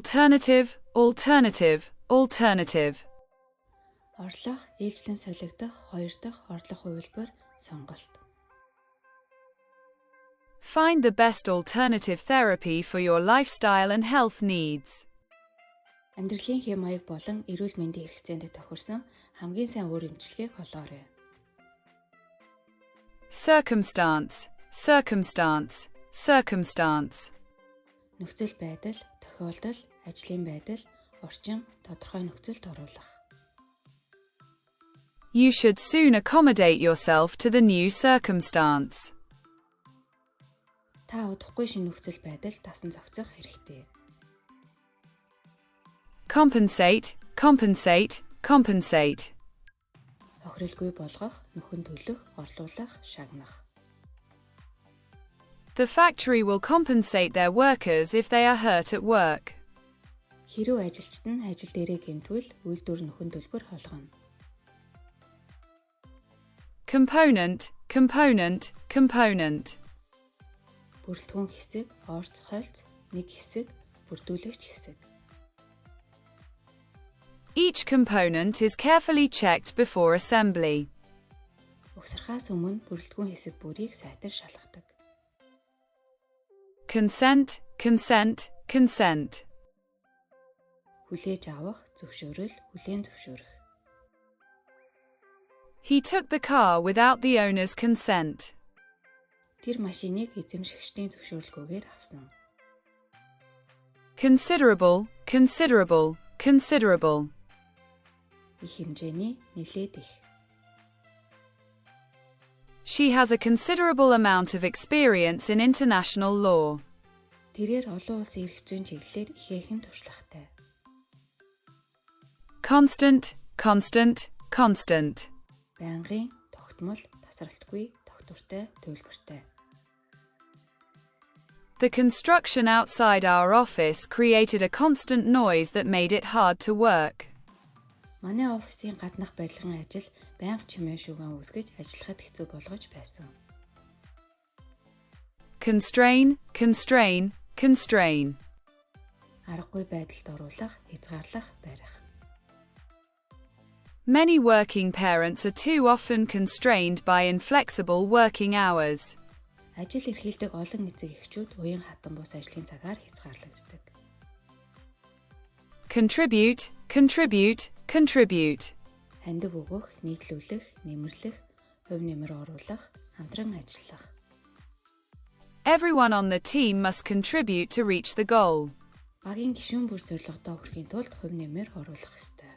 Alternative, alternative, alternative. Орлого, ээлжлэн солигдох, хоёр дахь орлого хувилбар, сонголт. Find the best alternative therapy for your lifestyle and health needs. Амьдралын хэм маяг болон эрүүл мэндийн хэрэгцээнд тохирсон хамгийн сайн өөр эмчилгээг олоорой. Circumstance, circumstance, circumstance. Нөхцөл байдал, тохиолдол, ажлын байдал, орчин, тодорхой нөхцөлд оруулах. You should soon accommodate yourself to the new circumstance. Та удахгүй шинэ нөхцөл байдал тасан зохицох хэрэгтэй. Compensate, compensate, compensate. Хохиролгүй болгох, нөхөн төлөх, орлуулах, шагнах. The factory will compensate their workers if they are hurt at work. Хэрүү ажилчид нь ажил дээрээ гэмтвэл үйлдвэр нөхөн төлбөр холгоно. Component, component, component. Бүрэлдэхүүн хэсэг, орц, хольц, нэг хэсэг, бүрдүүлэгч хэсэг. Each component is carefully checked before assembly. Угсархаас өмнө бүрэлдэхүүн хэсэг бүрийг сайтар шалгадаг. Consent, consent, consent. Хүлээж авах, зөвшөөрөл, хүлээн зөвшөөрөх. He took the car without the owner's consent. Тэр машиныг эзэмшигчдийн зөвшөөрлгүйгээр авсан. Considerable, considerable, considerable. Их хэмжээний, нэлээд их. She has a considerable amount of experience in international law. Тэрээр олон улсын эрх зүйн чиглэлээр ихээхэн туршлагатай. Constant, constant, constant. Байнгын, тогтмол, тасралтгүй, тогтвортой, туйлбартай. The construction outside our office created a constant noise that made it hard to work. Манай офисын гаднах барилгын ажил байнга чимээ шүүгэн үүсгэж ажиллахад хэцүү болгож байсан. Constrain, constrain, constrain. Аргагүй байдалд оруулах, хязгаарлах, барих. Many working parents are too often constrained by inflexible working hours. Ажил эрхэлдэг олон эцэг эхчүүд уян хатан бус ажлын цагаар хязгаарлагддаг. Contribute, contribute, contribute. Хандив өгөх, нийтлүүлэх, нэмэрлэх, хувь нэмэр оруулах, хамтран ажиллах. Everyone on the team must contribute to reach the goal. Багийн гишүүн бүр зорилгодоо хүрэхийн тулд хувь нэмэр оруулах ёстой.